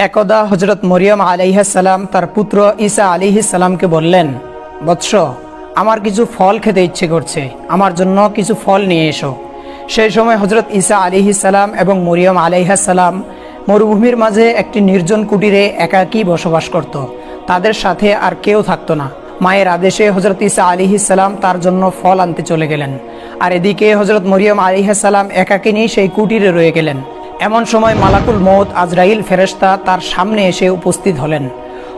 একদা হজরত মরিয়ম আলাইহিস সালাম তার পুত্র ঈসা আলাইহিস সালামকে বললেন, বৎস, আমার কিছু ফল খেতে ইচ্ছে করছে, আমার জন্য কিছু ফল নিয়ে এসো। সেই সময় হজরত ঈসা আলাইহিস সালাম এবং মরিয়ম আলাইহিস সালাম মরুভূমির মাঝে একটি নির্জন কুটিরে একাকী বসবাস করত। তাদের সাথে আর কেউ থাকতো না। মায়ের আদেশে হজরত ঈসা আলাইহিস সালাম তার জন্য ফল আনতে চলে গেলেন, আর এদিকে হজরত মরিয়ম আলাইহিস সালাম একাকিনী সেই কুটিরে রয়ে গেলেন। এমন সময় মালাকুল মউত আজরাইল ফেরেশতা তার সামনে এসে উপস্থিত হলেন।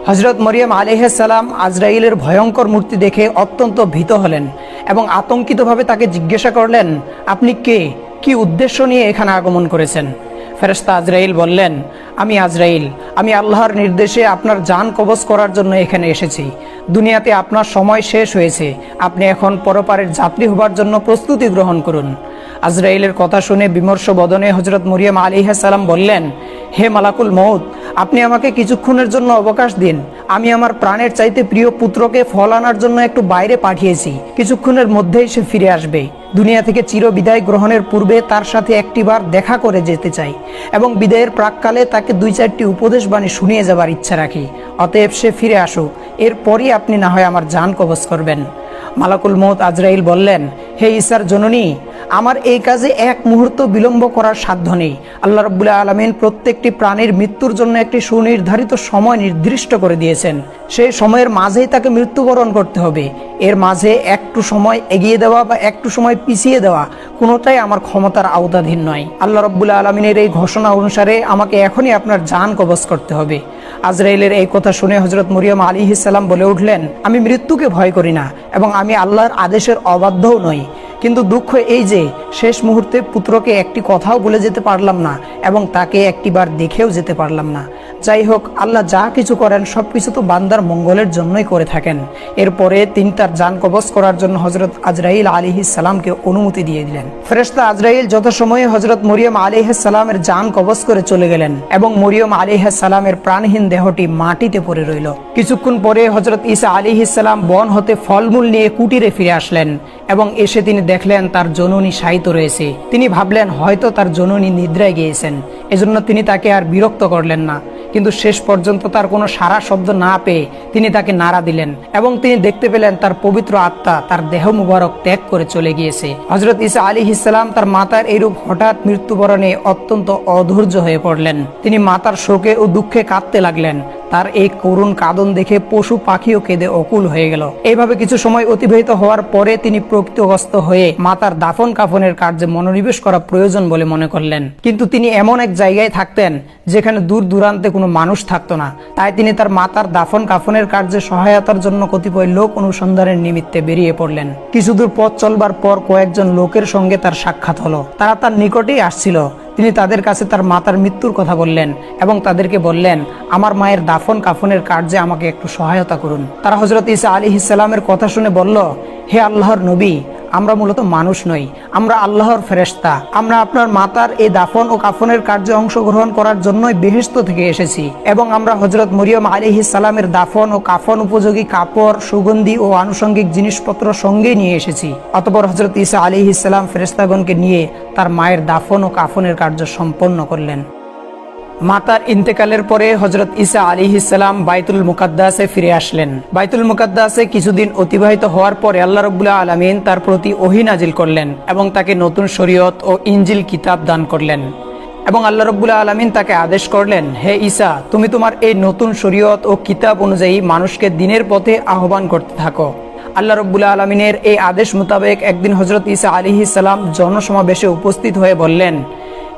হজরত মরিয়ম আলাইহিস সালাম আজরাইলের ভয়ঙ্কর মূর্তি দেখে অত্যন্ত ভীত হলেন এবং আতঙ্কিতভাবে তাকে জিজ্ঞাসা করলেন, আপনি কে, কি উদ্দেশ্য নিয়ে এখানে আগমন করেছেন? ফেরেশতা আজরাইল বললেন, আমি আজরাইল, আমি আল্লাহর নির্দেশে আপনার জান কবজ করার জন্য এখানে এসেছি। দুনিয়াতে আপনার সময় শেষ হয়েছে, আপনি এখন পরপারের যাত্রী হবার জন্য প্রস্তুতি গ্রহণ করুন। আজরাইলের কথা শুনে বিমর্ষ বদনে হজরত মরিয়ম আলাইহিস সালাম বললেন, হে মালাকুল মউত, আপনি আমাকে কিছুক্ষণের জন্য অবকাশ দিন। আমি আমার প্রাণের চাইতে প্রিয় পুত্রকে ফল আনার জন্য একটু বাইরে পাঠিয়েছি, কিছুক্ষণের মধ্যেই সে ফিরে আসবে। দুনিয়া থেকে চির বিদায় গ্রহণের পূর্বে তার সাথে একটিবার দেখা করে যেতে চাই এবং বিদায়ের প্রাককালে তাকে 2-4টি উপদেশ বাণী শুনিয়ে যাবার ইচ্ছা রাখি। অতএব সে ফিরে আসুক, এরপরই আপনি না হয় আমার জান কবজ করবেন। মালাকুল মউত আজরাইল বললেন, হে ঈসার জননী, আমার এই কাজে এক মুহূর্ত বিলম্ব করার সাধ্য নেই। আল্লাহ রাব্বুল আলামিন প্রত্যেকটি প্রাণীর মৃত্যুর জন্য একটি সুনির্ধারিত সময় নির্দিষ্ট করে দিয়েছেন। সেই সময়ের মাঝেই তাকে মৃত্যুবরণ করতে হবে। এর মাঝে একটু সময় এগিয়ে দেওয়া বা একটু সময় পিছিয়ে দেওয়া কোনোটাই আমার ক্ষমতার আওতাধীন নয়। আল্লাহ রাব্বুল আলামিনের এই ঘোষণা অনুসারে আমাকে এখনই আপনার জান কবজ করতে হবে। আজরাইলের এই কথা শুনে হজরত মরিয়ম আলাইহিস সালাম বলে উঠলেন, আমি মৃত্যুকে ভয় করি না এবং আমি আল্লাহর আদেশের অবাধ্যও নই, কিন্তু দুঃখ এই যে শেষ মুহূর্তে পুত্রকে একটি কথাও বলে যেতে পারলাম না এবং তাকে একটিবার দেখেও যেতে পারলাম না। যাই হোক, আল্লাহ যা কিছু করেন সব কিছু তো বান্দার মঙ্গলের জন্যই করে থাকেন। এরপরে তিনি তার জান কবজ করার জন্য হজরত আজরাইল আলাইহিস সালামকে অনুমতি দিয়ে দিলেন। ফেরেশতা আজরাইল যথাসময়ে হজরত মরিয়ম আলাইহিস সালামের জান কবজ করে চলে গেলেন এবং মরিয়ম আলাইহিস সালামের প্রাণহীন দেহটি মাটিতে পড়ে রইল। কিছুক্ষণ পরে হজরত ঈসা আলাইহিস সালাম বন হতে ফলমূল নিয়ে কুটিরে ফিরে আসলেন এবং এসে তিনি দেখলেন তার জননী শায়িত রয়েছে। তিনি ভাবলেন হয়তো তার জননী নিদ্রায় গিয়েছেন, এজন্য তিনি তাকে আর বিরক্ত করলেন না। কিন্তু শেষ পর্যন্ত তার কোনো সারা শব্দ না পেয়ে তিনি তাকে নাড়া দিলেন এবং তিনি দেখতে পেলেন তার পবিত্র আত্মা তার দেহ মুবারক ত্যাগ করে চলে গিয়েছে। হযরত ঈসা আলাইহিস সালাম তার মাতার এইরূপ হঠাৎ মৃত্যুবরণে অত্যন্ত অধৈর্য হয়ে পড়লেন। তিনি মাতার শোকে ও দুঃখে কাঁদতে লাগলেন। তার এই করুণ কাঁদন দেখে পশু পাখিও কেঁদে অকুল হয়ে গেল। এইভাবে কিছু সময় অতিবাহিত হওয়ার পরে তিনি প্রকৃতিগ্রস্ত হয়ে মাতার দাফন কাফনের কার্যে মনোনিবেশ করা প্রয়োজন বলে মনে করলেন। কিন্তু তিনি এমন এক জায়গায় থাকতেন যেখানে দূর দূরান্তে কোনো মানুষ থাকতো না। তাই তিনি তার মাতার দাফন কাফনের কার্যে সহায়তার জন্য কতিপয় লোক অনুসন্ধানের নিমিত্তে বেরিয়ে পড়লেন। কিছু দূর পথ চলবার পর কয়েকজন লোকের সঙ্গে তার সাক্ষাৎ হলো। তারা তার নিকটেই আসছিল। তিনি তাদের কাছে তার মাতার মৃত্যুর কথা বললেন এবং তাদেরকে বললেন, আমার মায়ের দাফন কাফনের কার্যে আমাকে একটু সহায়তা করুন। তারা হযরত ঈসা আলাইহিস সালামের কথা শুনে বলল, হে আল্লাহর নবী, আমরা মূলত মানুষ নই, আমরা আল্লাহর ফেরেশতা। আমরা আপনার মাতার এই দাফন ও কাফনের কার্যে অংশগ্রহণ করার জন্যই বেহেশত থেকে এসেছি এবং আমরা হযরত মরিয়ম আলাইহিস সালামের দাফন ও কাফন উপযোগী কাপড়, সুগন্ধি ও আনুষঙ্গিক জিনিসপত্র সঙ্গে নিয়ে এসেছি। অতঃপর হযরত ঈসা আলাইহিস সালাম ফেরেশতাগণকে নিয়ে তার মায়ের দাফন ও কাফনের কার্য সম্পন্ন করলেন। মাতার ইন্তেকালের পরে হযরত ঈসা আলাইহিস সালাম বাইতুল মুকাদ্দাসে ফিরে আসলেন। বাইতুল মুকাদ্দাসে কিছুদিন অতিবাহিত হওয়ার পরে আল্লাহ রাব্বুল আলামিন তার প্রতি ওহী নাজিল করলেন এবং তাকে নতুন শরীয়ত ও ইনজিল কিতাব দান করলেন এবং আল্লাহ রাব্বুল আলামিন তাকে আদেশ করলেন, হে ঈসা, তুমি তোমার এই নতুন শরীয়ত ও কিতাব অনুযায়ী মানুষকে দ্বীনের পথে আহ্বান করতে থাকো। আল্লাহ রাব্বুল আলামিনের এই আদেশ মোতাবেক একদিন হযরত ঈসা আলাইহিস সালাম জনসমাবেশে উপস্থিত হয়ে বললেন,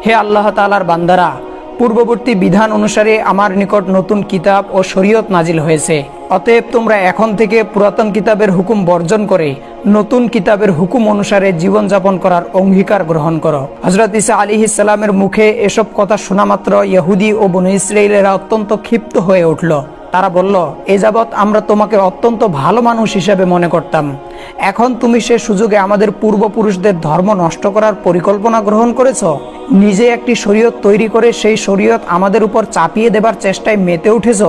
হে আল্লাহ তাআলার বান্দারা, পূর্ববর্তী বিধান অনুসারে আমার নিকট নতুন কিতাব ও শরীয়ত নাজিল হয়েছে। অতএব তোমরা এখন থেকে পুরাতন কিতাবের হুকুম বর্জন করে নতুন কিতাবের হুকুম অনুসারে জীবনযাপন করার অঙ্গীকার গ্রহণ করো। হযরত ঈসা আলাইহিস সালামের মুখে এসব কথা শোনা মাত্র ইহুদি ও বনু ইসরাঈলেরা অত্যন্ত ক্ষিপ্ত হয়ে উঠল। তারা বলল, এ যাবৎ আমরা তোমাকে অত্যন্ত ভালো মানুষ হিসেবে মনে করতাম, এখন তুমি সে সুযোগে আমাদের পূর্বপুরুষদের ধর্ম নষ্ট করার পরিকল্পনা গ্রহণ করেছ। নিজে একটি শরীয়ত তৈরি করে সেই শরীয়ত আমাদের উপর চাপিয়ে দেবার চেষ্টায় মেতে উঠেছ।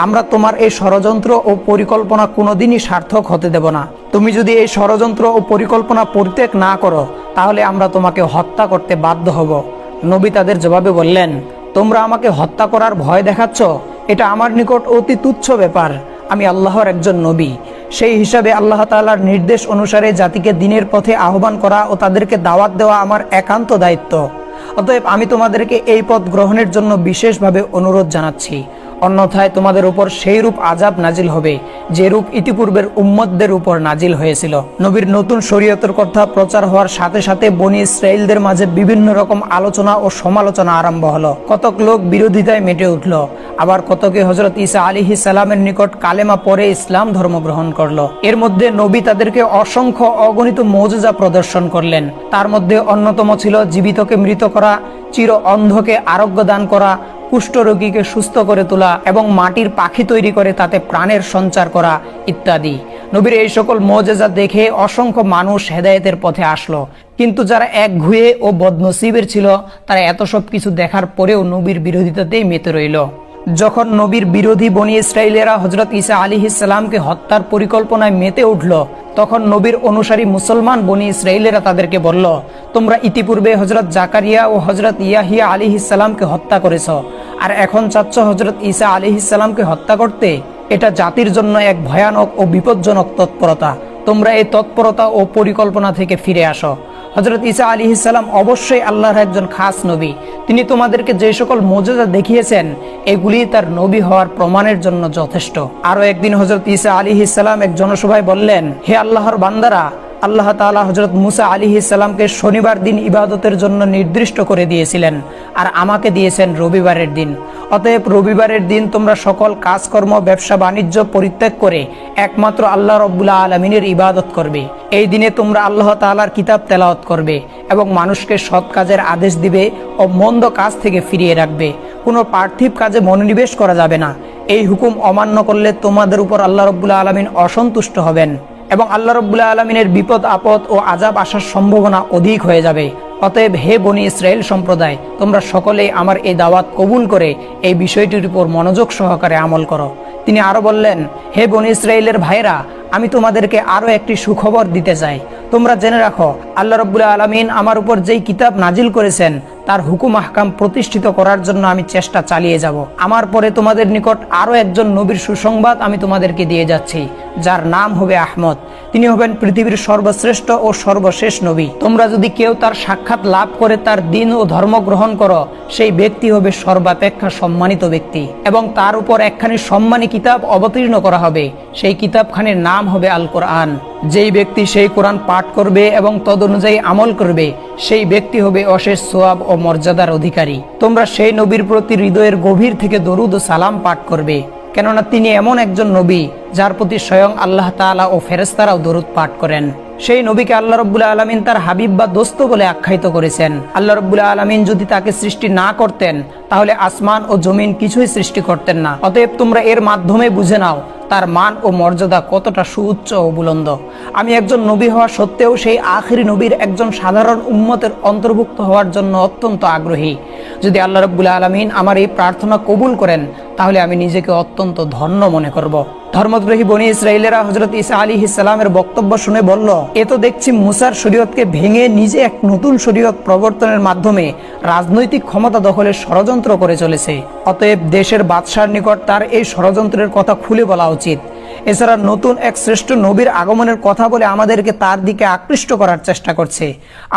আমরা তোমার এই ষড়যন্ত্র ও পরিকল্পনা কোনোদিনই সার্থক হতে দেব না। তুমি যদি এই ষড়যন্ত্র ও পরিকল্পনা পরিত্যাগ না করো, তাহলে আমরা তোমাকে হত্যা করতে বাধ্য হব। নবী তাদের জবাবে বললেন, তোমরা আমাকে হত্যা করার ভয় দেখাচ্ছ, এটা আমার নিকট অতি তুচ্ছ ব্যাপার। আমি আল্লাহর একজন নবী, সেই হিসাবে আল্লাহ তাআলার নির্দেশ অনুসারে জাতিকে দ্বীনের পথে আহ্বান করা ও তাদেরকে দাওয়াত দেওয়া আমার একান্ত দায়িত্ব। অতএব আমি তোমাদেরকে এই পথ গ্রহণের জন্য বিশেষভাবে অনুরোধ জানাচ্ছি, অন্যথায় তোমাদের উপর সেই রূপ আযাব নাজিল হবে যে রূপ ইতিপূর্বের উম্মতদের উপর নাজিল হয়েছিল। নবীর নতুন শরীয়তের কথা প্রচার হওয়ার সাথে সাথে বনী ইসরাইলদের মাঝে বিভিন্ন রকম আলোচনা ও সমালোচনা আরম্ভ হলো। কতক লোক বিরোধিতায় মেতে উঠল, আবার কতকে হযরত ঈসা আলাইহিস সালামের নিকট কালেমা পড়ে ইসলাম ধর্ম গ্রহণ করলো। এর মধ্যে নবী তাদেরকে অসংখ্য অগণিত মুজিজা প্রদর্শন করলেন। তার মধ্যে অন্যতম ছিল জীবিতকে মৃত করা, চির অন্ধকে আরোগ্য দান করা, কুষ্ঠরোগীকে সুস্থ করে তোলা এবং মাটির পাখি তৈরি করে তাতে প্রাণের সঞ্চার করা ইত্যাদি। নবীর এই সকল মুজিজা দেখে অসংখ্য মানুষ হেদায়েতের পথে আসলো। কিন্তু যারা একঘুয়ে ও বদনসিবের ছিল, তারা এত সব কিছু দেখার পরেও নবীর বিরোধিতাতেই মেতে রইল। যখন নবীর বিরোধী বনী ইসরাইলেরা হযরত ঈসা আলাইহিস সালামকে হত্যার পরিকল্পনায় মেতে উঠল, তখন নবীর অনুসারী মুসলমান বনী ইসরাইলেরা তাদেরকে বলল, তোমরা ইতিপূর্বে হযরত জাকারিয়া ও হযরত ইয়াহিয়া আলাইহিস সালামকে হত্যা করেছ, আর এখন চাচ্ছ হযরত ঈসা আলাইহিস সালামকে হত্যা করতে। এটা জাতির জন্য এক ভয়ানক ও বিপজ্জনক তৎপরতা। তোমরা এই তৎপরতা ও পরিকল্পনা থেকে ফিরে আসো। হযরত ঈসা আলাইহিস সালাম অবশ্যই আল্লাহর একজন খাস নবী। তিনি তোমাদেরকে যে সকল মুজিজা দেখিয়েছেন, এগুলি তার নবী হওয়ার প্রমাণের জন্য যথেষ্ট। আরো একদিন হযরত ঈসা আলাইহিস সালাম এক জনসভায় বললেন, হে আল্লাহর বান্দারা, আল্লাহ তাআলা হযরত মুসা আলাইহিস সালামকে শনিবার দিন ইবাদতের জন্য নির্দিষ্ট করে দিয়েছিলেন, আর আমাকে দিয়েছেন রবিবারের দিন। অতএব রবিবারের দিন তোমরা সকল কাজকর্ম, ব্যবসা বাণিজ্য পরিত্যাগ করে একমাত্র আল্লাহ রাব্বুল আলামিনের ইবাদত করবে। এই দিনে তোমরা আল্লাহ তাআলার কিতাব তেলাওয়াত করবে এবং মানুষকে সৎ কাজের আদেশ দিবে ও মন্দ কাজ থেকে ফিরিয়ে রাখবে। কোনো পার্থিব কাজে মনোনিবেশ করা যাবে না। এই হুকুম অমান্য করলে তোমাদের উপর আল্লাহ রাব্বুল আলামিন অসন্তুষ্ট হবেন এবং আল্লাহ রাব্বুল আলামিনের বিপদ আপদ ও আযাব আসার সম্ভাবনা অধিক হয়ে যাবে। অতএব হে বনী ইসরাইল সম্প্রদায়, তোমরা সকলেই আমার এই দাওয়াত কবুল করে এই বিষয়টির উপর মনোযোগ সহকারে আমল করো। তিনি আরো বললেন, হে বনী ইসরাইলের ভাইরা, আমি তোমাদেরকে আরো একটি সুখবর দিতে চাই। তোমরা জেনে রাখো, আল্লাহ রাব্বুল আলামিন আমার উপর যেই কিতাব নাজিল করেছেন, তার হুকুম আহকাম প্রতিষ্ঠিত করার জন্য আমি চেষ্টা চালিয়ে যাব। আমার পরে তোমাদের নিকট আরো একজন নবীর সুসংবাদ আমি তোমাদেরকে দিয়ে যাচ্ছি, যার নাম হবে আহমদ। তিনি হবেন পৃথিবীর সর্বশ্রেষ্ঠ ও সর্বশেষ নবী। তোমরা যদি কেউ তার সাক্ষাৎ লাভ করে তার দ্বীন ও ধর্ম গ্রহণ করো, সেই ব্যক্তি হবে সর্বাপেক্ষা সম্মানিত ব্যক্তি এবং তার উপর একখানি সম্মানী কিতাব অবতীর্ণ করা হবে। সেই কিতাবখানির নাম হবে আল কোরআন। যেই ব্যক্তি সেই কোরআন পাঠ করবে এবং তদনুযায়ী আমল করবে, সেই ব্যক্তি হবে অশেষ সওয়াব ও মর্যাদার অধিকারী। তোমরা সেই নবীর প্রতি হৃদয়ের গভীর থেকে দরুদ ও সালাম পাঠ করবে, কেননা তিনি এমন একজন নবী যার প্রতি স্বয়ং আল্লাহ তাআলা ও ফেরেশতারাও দরুদ পাঠ করেন। সেই নবীকে আল্লাহ রাব্বুল আলামিন তার হাবিব বা দোস্ত বলে আখ্যায়িত করেছেন। আল্লাহ রাব্বুল আলামিন যদি তাকে সৃষ্টি না করতেন, তাহলে আসমান ও জমিন কিছুই সৃষ্টি করতেন না। অতএব তোমরা এর মাধ্যমে বুঝে নাও তার মান ও মর্যাদা কতটা সুউচ্চ ও বুলন্দ। আমি একজন নবী হওয়া সত্ত্বেও সেই আখিরি নবীর একজন সাধারণ উম্মতের অন্তর্ভুক্ত হওয়ার জন্য অত্যন্ত আগ্রহী। যদি আল্লাহ রাব্বুল আলামিন আমার এই প্রার্থনা কবুল করেন, তাহলে আমি নিজেকে অত্যন্ত ধন্য মনে করব। ধর্মদ্রোহী বনী ইসরাইলেরা হযরত ঈসা আলাইহিস সালামের বক্তব্য শুনে বলল, এ তো দেখছি মুসার শরীয়তকে ভেঙে নিজে এক নতুন শরীয়ত প্রবর্তনের মাধ্যমে রাজনৈতিক ক্ষমতা দখলের ষড়যন্ত্র করে চলেছে। অতএব দেশের বাদশার নিকট তার এই ষড়যন্ত্রের কথা খুলে বলা উচিত। এছাড়া নতুন এক শ্রেষ্ঠ নবীর আগমনের কথা বলে আমাদেরকে তার দিকে আকৃষ্ট করার চেষ্টা করছে।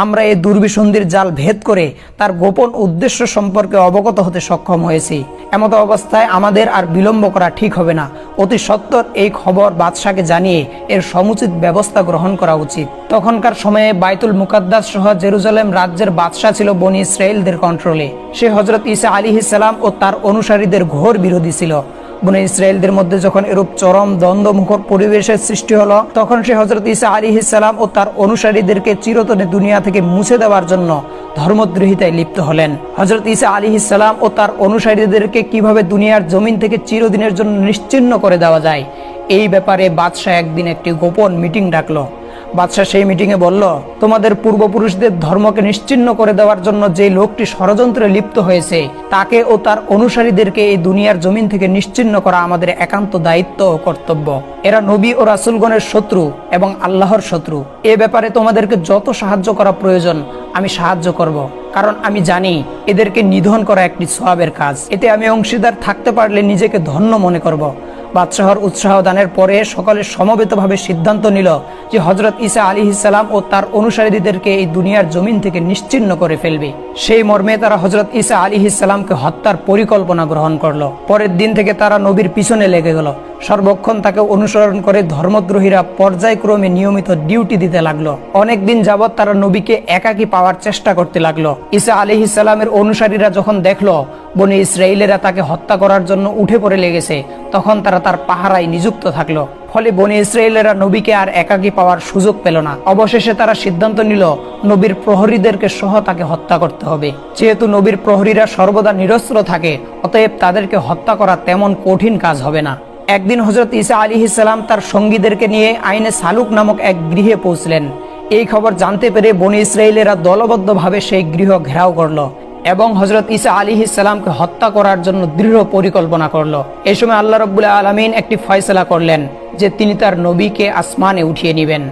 আমরা এই দুর্বিসন্ধির জাল ভেদ করে তার গোপন উদ্দেশ্য সম্পর্কে অবগত হতে সক্ষম হয়েছি। এমত অবস্থায় আমাদের আর বিলম্ব করা ঠিক হবে না। অতি সত্বর এই খবর বাদশাকে জানিয়ে এর সমুচিত ব্যবস্থা গ্রহণ করা উচিত। তখনকার সময়ে বাইতুল মুকাদ্দাস সহ জেরুজালেম রাজ্যের বাদশা ছিল বনী ইসরাইলদের কন্ট্রোলে। সে হযরত ঈসা আলাইহিস সালাম ও তার অনুসারীদের ঘোর বিরোধী ছিল। বনী ইসরাইলদের মধ্যে যখন এরূপ চরম দ্বন্দ্বমুখর পরিবেশের সৃষ্টি হলো, তখন সে হযরত ঈসা আলাইহিস সালাম ও তার অনুসারীদেরকে চিরতরে দুনিয়া থেকে মুছে দেওয়ার জন্য ধর্মদ্রোহিতায় লিপ্ত হলেন। হযরত ঈসা আলাইহিস সালাম ও তার অনুসারীদেরকে কিভাবে দুনিয়ার জমিন থেকে চিরদিনের জন্য নিশ্চিহ্ন করে দেওয়া যায়, এই ব্যাপারে বাদশাহ একদিন একটি গোপন মিটিং ডাকলো। বাদশাহ সেই মিটিংয়ে বলল, তোমাদের পূর্বপুরুষদের ধর্মকে নিশ্চিহ্ন করে দেওয়ার জন্য যে লোকটি ষড়যন্ত্রে লিপ্ত হয়েছে তাকে ও তার অনুসারীদেরকে এই দুনিয়ার জমিন থেকে নিশ্চিহ্ন করা আমাদের একান্ত দায়িত্ব ও কর্তব্য। এরা নবী ও রাসূলগণের শত্রু এবং আল্লাহর শত্রু। এ ব্যাপারে তোমাদেরকে যত সাহায্য করা প্রয়োজন আমি সাহায্য করব, কারণ আমি জানি এদেরকে নিধন করা একটি সওয়াবের কাজ। এতে আমি অংশীদার থাকতে পারলে নিজেকে ধন্য মনে করব। বাদশাহর উৎসাহ দানের পরে সকলে সমবেতভাবে সিদ্ধান্ত নিল যে হযরত ঈসা আলাইহিস সালাম ও তার অনুসারীদেরকে এই দুনিয়ার জমিন থেকে নিশ্চিহ্ন করে ফেলবে। সেই মর্মে তারা হযরত ঈসা আলাইহিস সালামকে হত্যার পরিকল্পনা গ্রহণ করলো। পরের দিন থেকে তারা নবীর পিছনে লেগে গেল। সর্বক্ষণ তাকে অনুসরণ করে ধর্মদ্রোহীরা পর্যায়ক্রমে নিয়মিত ডিউটি দিতে লাগলো। অনেক দিন যাবৎ তারা নবীকে একাকী পাওয়ার চেষ্টা করতে লাগলো। ঈসা আলাইহিস সালামের অনুসারীরা যখন দেখলো বনী ইসরাইলেরা তাকে হত্যা করার জন্য উঠে পড়ে লেগেছে, তখন তারা তার পাহারায় নিযুক্ত থাকলো। ফলে বনী ইসরাইলেরা নবীকে আর একাকী পাওয়ার সুযোগ পেল না। অবশেষে তারা সিদ্ধান্ত নিল নবীর প্রহরীদেরকে সহ তাকে হত্যা করতে হবে। যেহেতু নবীর প্রহরীরা সর্বদা নিরস্ত্র থাকে, অতএব তাদেরকে হত্যা করা তেমন কঠিন কাজ হবে না। একদিন হযরত ঈসা আলাইহিস সালাম তার সঙ্গীদেরকে নিয়ে আইনে সালুক নামক এক গৃহে পৌঁছলেন। এই খবর জানতে পেরে বনী ইসরাইলেরা দলবদ্ধভাবে সেই গৃহ ঘেরাও করলো এবং হযরত ঈসা আলাইহিস সালামকে হত্যা করার জন্য দৃঢ় পরিকল্পনা করলো। এই সময় আল্লাহ রাব্বুল আলামিন একটি ফয়সালা করলেন যে তিনি তার নবীকে আসমানে উঠিয়ে নেবেন।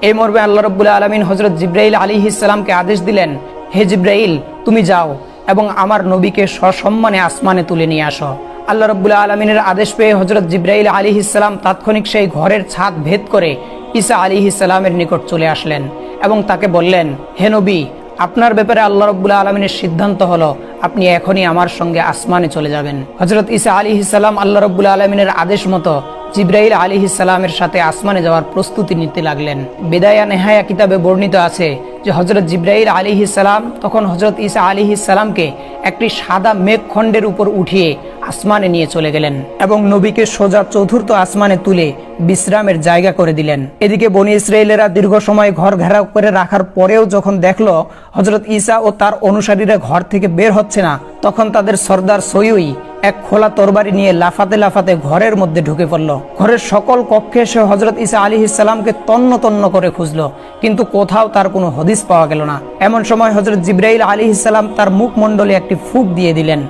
এই মর্মে আল্লাহ রাব্বুল আলামিন হযরত জিবরাইল আলাইহিস সালামকে আদেশ দিলেন, হে জিবরাইল, তুমি যাও এবং আমার নবীকে সসম্মানে আসমানে তুলে নিয়ে আসো। আল্লাহ রাব্বুল আলামিনের আদেশ পেয়ে হযরত জিবরাইল আলাইহিস সালাম তাৎক্ষণিক সেই ঘরের ছাদ ভেদ করে ঈসা আলাইহিস সালামের নিকট চলে আসলেন এবং তাকে বললেন, হে নবী, আপনার ব্যাপারে আল্লাহ রাব্বুল আলামিনের সিদ্ধান্ত হলো আপনি এখনই আমার সঙ্গে আসমানে চলে যাবেন। হযরত ঈসা আলাইহিস সালাম আল্লাহ রাব্বুল আলামিনের আদেশ মতো জিবরাইল আলাইহিস সালামের সাথে আসমানে যাওয়ার প্রস্তুতি নিতে লাগলেন। বিদায়া নেহায়া কিতাবে বর্ণিত আছে যে হযরত জিবরাইল আলাইহিস সালাম তখন হযরত ঈসা আলাইহিস সালামকে একটি সাদা মেঘখণ্ডের উপর উঠিয়ে আসমানে নিয়ে চলে গেলেন এবং নবীকে সোজা চতুর্থ আসমানে তুলে বিশ্রামের জায়গা করে দিলেন। এদিকে বনী ইসরাইলেরা দীর্ঘ সময় ঘর ঘেরাও করে রাখার পরেও যখন দেখলো হযরত ঈসা ও তার অনুসারীরা ঘর থেকে বের হচ্ছে না, তখন তাদের সর্দার সয়ুই এক খোলা তরবারি নিয়ে লাফাতে লাফাতে ঘরের মধ্যে ঢুকে পড়ল। ঘরের সকল কক্ষে সে হযরত ঈসা আলাইহিস সালামকে তন্ন তন্ন করে খুঁজলো, কিন্তু কোথাও তার কোনো হদিস পাওয়া গেল না। এমন সময় হযরত জিবরাইল আলাইহিস সালাম তার মুখমণ্ডলে একটি ফুঁক দিয়ে দিলেন।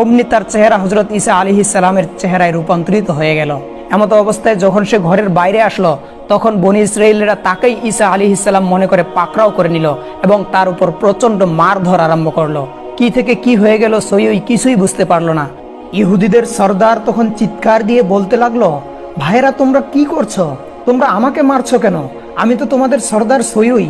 অমনি তার চেহারা হযরত ঈসা আলাইহিস সালামের চেহারায় রূপান্তরিত হয়ে গেল। এমত অবস্থায় যখন সে ঘরের বাইরে আসলো, তখন বনী ইসরাইলেরা তাকেই ঈসা আলাইহিস সালাম মনে করে পাকড়াও করে নিল এবং তার উপর প্রচন্ড মারধর আরম্ভ করলো। কি থেকে কি হয়ে গেল সয়ুই কিছুই বুঝতে পারলো না। ইহুদিদের সর্দার তখন চিৎকার দিয়ে বলতে লাগলো, ভাইরা তোমরা কি করছো? তোমরা আমাকে মারছো কেন? আমি তো তোমাদের সর্দার সয়ুই।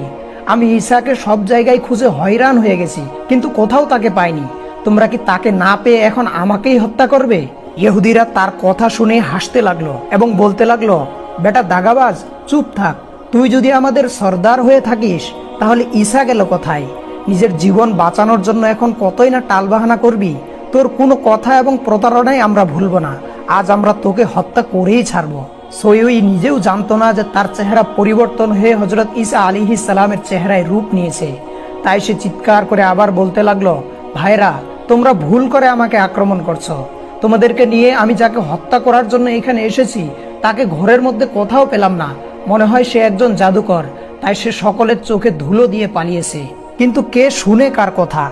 আমি ঈসাকে সব জায়গায় খুঁজে হয়রান হয়ে গেছি, কিন্তু কোথাও তাকে পাইনি। তোমরা কি তাকে না পেয়ে এখন আমাকেই হত্যা করবে? ইহুদিরা তার কথা শুনে হাসতে লাগলো এবং বলতে লাগলো, বেটা দাগাবাজ, চুপ থাক। তুই যদি আমাদের সর্দার হয়ে থাকিস তাহলে ঈসা গেল কোথায়? নিজের জীবন বাঁচানোর জন্য এখন কতই না টালবাহানা করবি। তোর কোনো কথা এবং প্রতারণাই আমরা ভুলবো না। আজ আমরা তোকে হত্যা করেই ছাড়বো। সয়ুই নিজেও জানতো না যে তার চেহারা পরিবর্তন হয়ে হযরত ঈসা আলাইহিস সালামের চেহারায় রূপ নিয়েছে। তাই সে চিৎকার করে আবার বলতে লাগলো, ভাইরা তোমরা ভুল করে আমাকে আক্রমণ করছো। তোমাদেরকে নিয়ে আমি যাকে হত্যা করার জন্য এখানে এসেছি তাকে ঘরের মধ্যে কোথাও পেলাম না। মনে হয় সে একজন জাদুকর, তাই সে সকলের চোখে ধুলো দিয়ে পালিয়েছে। কিন্তু কে শুনে কার কথা?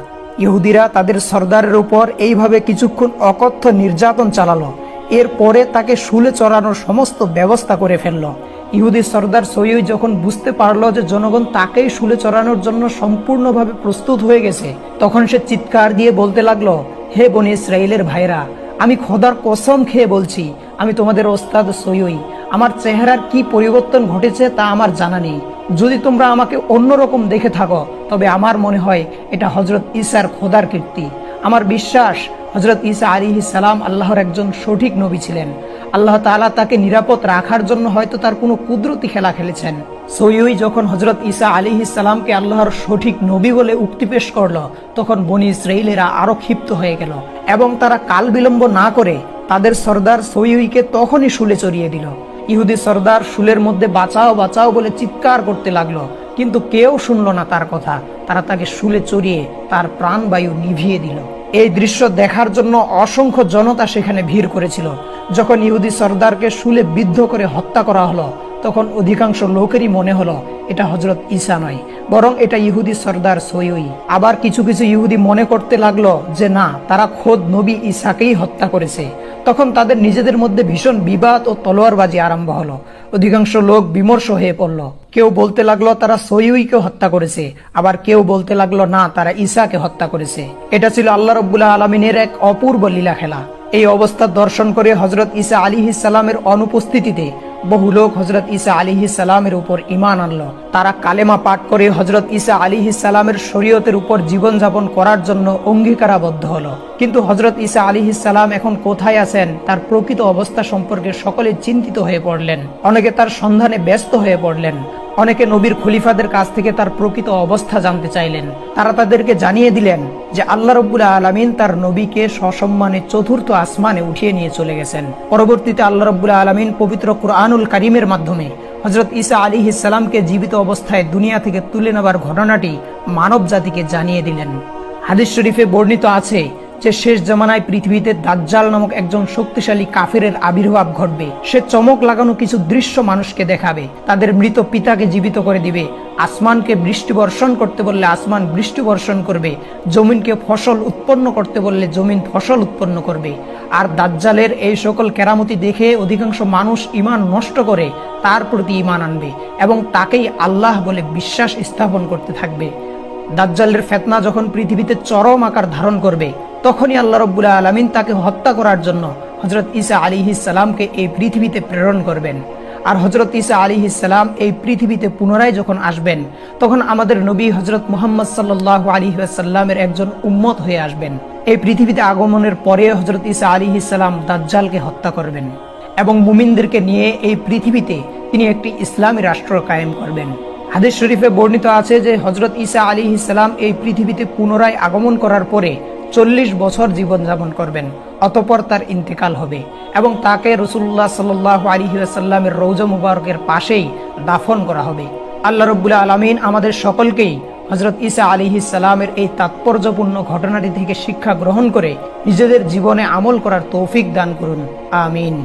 ইহুদিরা তাদের সর্দারের উপর এইভাবে কিছুক্ষণ অকথ্য নির্যাতন চালালো। এরপরে তাকে শুলে চড়ানোর সমস্ত ব্যবস্থা করে ফেললো। ইহুদি সর্দার সয়ুই যখন বুঝতে পারলো যে জনগণ তাকেই শুলে চড়ানোর জন্য সম্পূর্ণভাবে প্রস্তুত হয়ে গেছে, তখন সে চিৎকার দিয়ে বলতে লাগলো, হে বনী ইসরাইলের ভাইরা, আমি খোদার কসম খেয়ে বলছি, আমি তোমাদের ওস্তাদ সয়ুই। আমার চেহারার কি পরিবর্তন ঘটেছে তা আমার জানা নেই। যদি তোমরা আমাকে অন্যরকম দেখে থাকো তবে আমার মনে হয় এটা হযরত ঈসার খোদার কীর্তি। আমার বিশ্বাস হযরত ঈসা আলাইহিস সালাম আল্লাহর একজন সঠিক নবী ছিলেন। আল্লাহ তাআলা তাকে নিরাপদ রাখার জন্য হয়তো তার কোনো কুদরতি খেলা খেলেছেন। সয়ুই যখন হযরত ঈসা আলাইহিস সালামকে আল্লাহর সঠিক নবী বলে উক্তি পেশ করলো, তখন বনী ইসরাইলেরা আরো ক্ষিপ্ত হয়ে গেল এবং তারা কাল বিলম্ব না করে তাদের সর্দার সয়ুইকে তখনই শুলে চড়িয়ে দিল। ইহুদি সর্দার শুলের মধ্যে বাঁচাও বাঁচাও বলে চিৎকার করতে লাগলো, কিন্তু কেউ শুনলো না তার কথা। তারা তাকে শুলে চড়িয়ে তার প্রাণবায়ু নিভিয়ে দিল। এই দৃশ্য দেখার জন্য অসংখ্য জনতা সেখানে ভিড় করেছিল। যখন ইহুদি সর্দারকে শুলে বিদ্ধ করে হত্যা করা হলো, তখন অধিকাংশ লোকেরই মনে হলো এটা হযরত ঈসা নয়, বরং এটা ইহুদি সর্দার সয়ই। আবার কিছু কিছু ইহুদি মনে করতে লাগলো যে না, তারা খোদ নবী ঈসাকেই হত্যা করেছে। তখন তাদের নিজেদের মধ্যে ভীষণ বিবাদ ও তলোয়ারবাজি আরম্ভ হলো। অধিকাংশ লোক বিমর্ষ হয়ে পড়ল। কেউ বলতে লাগলো তারা সয়ইকে হত্যা করেছে, আবার কেউ বলতে লাগলো না, তারা ঈসাকে হত্যা করেছে। এটা ছিল আল্লাহ রাব্বুল আলামিনের এক অপূর্ব লীলা খেলা। এই অবস্থা দর্শন করে হযরত ঈসা আলাইহিস সালামের অনুপস্থিতিতে বহু লোক হযরত ঈসা আলাইহিস সালামের উপর ঈমান আনলো। তারা কালেমা পাঠ করে হযরত ঈসা আলাইহিস সালামের শরীয়তের উপর জীবনযাপন করার জন্য অঙ্গীকারাবদ্ধ হলো। কিন্তু হযরত ঈসা আলাইহিস সালাম এখন কোথায় আছেন, তার প্রকৃত অবস্থা সম্পর্কে সকলে চিন্তিত হয়ে পড়লেন। অনেকে তার সন্ধানে ব্যস্ত হয়ে পড়লেন। অনেকে নবীর খলিফাদের কাছ থেকে তার প্রকৃত অবস্থা জানতে চাইলেন। তারা তাদেরকে জানিয়ে দিলেন যে আল্লাহ রাব্বুল আলামিন তার নবীকে সসম্মানে চতুর্থ আসমানে উঠিয়ে নিয়ে চলে গেছেন। পরবর্তীতে আল্লাহ রাব্বুল আলামিন পবিত্র কুরআনুল কারীমের মাধ্যমে হযরত ঈসা আলাইহিস সালামকে জীবিত অবস্থায় দুনিয়া থেকে তুলে নেবার ঘটনাটি মানব জাতিকে জানিয়ে দিলেন। হাদিস শরীফে বর্ণিত আছে যে শেষ জামানায় পৃথিবীতে দাজ্জাল নামক একজন শক্তিশালী কাফেরের আবির্ভাব ঘটবে। সে চমক লাগানো কিছু দৃশ্য মানুষকে দেখাবে, তাদের মৃত পিতাকে জীবিত করে দিবে, আসমানকে বৃষ্টি বর্ষণ করতে বললে আসমান বৃষ্টি বর্ষণ করবে, জমিনকে ফসল উৎপন্ন করতে বললে জমিন ফসল উৎপন্ন করবে। আর দাজ্জালের এই সকল কেরামতি দেখে অধিকাংশ মানুষ ঈমান নষ্ট করে তার প্রতি ঈমান আনবে এবং তাকেই আল্লাহ বলে বিশ্বাস স্থাপন করতে থাকবে। দাজ্জালের ফিতনা যখন পৃথিবীতে চরম আকার ধারণ করবে, তখনই আল্লাহ রাব্বুল আলামিন তাকে হত্যা করার জন্য হযরত ঈসা আলাইহিস সালামকে এই পৃথিবীতে প্রেরণ করবেন। আর হযরত ঈসা আলাইহিস সালাম এই পৃথিবীতে পুনরায় যখন আসবেন, তখন আমাদের নবী হযরত মুহাম্মদ সাল্লাল্লাহু আলাইহি ওয়াসাল্লামের একজন উম্মত হয়ে আসবেন। এই পৃথিবীতে আগমনের পরে হযরত ঈসা আলাইহিস সালাম দাজ্জালকে হত্যা করবেন এবং মুমিনদেরকে নিয়ে এই পৃথিবীতে তিনি একটি ইসলামী রাষ্ট্র কায়েম করবেন। হাদিস শরীফে বর্ণিত আছে যে হযরত ঈসা আলাইহিস সালাম এই পৃথিবীতে পুনরায় আগমন করার পরে 40 বছর জীবনযাপন করবেন, অতঃপর তার ইন্তেকাল হবে এবং তাকে রাসূলুল্লাহ সাল্লাল্লাহু আলাইহি ওয়াসাল্লামের রওজা মুবারকের পাশেই দাফন করা হবে। আল্লাহ রাব্বুল আলামিন আমাদের সকলকেই হযরত ঈসা আলাইহিস সালামের এই তাৎপর্যপূর্ণ ঘটনাটি থেকে শিক্ষা গ্রহণ করে নিজেদের জীবনে আমল করার তৌফিক দান করুন। আমিন।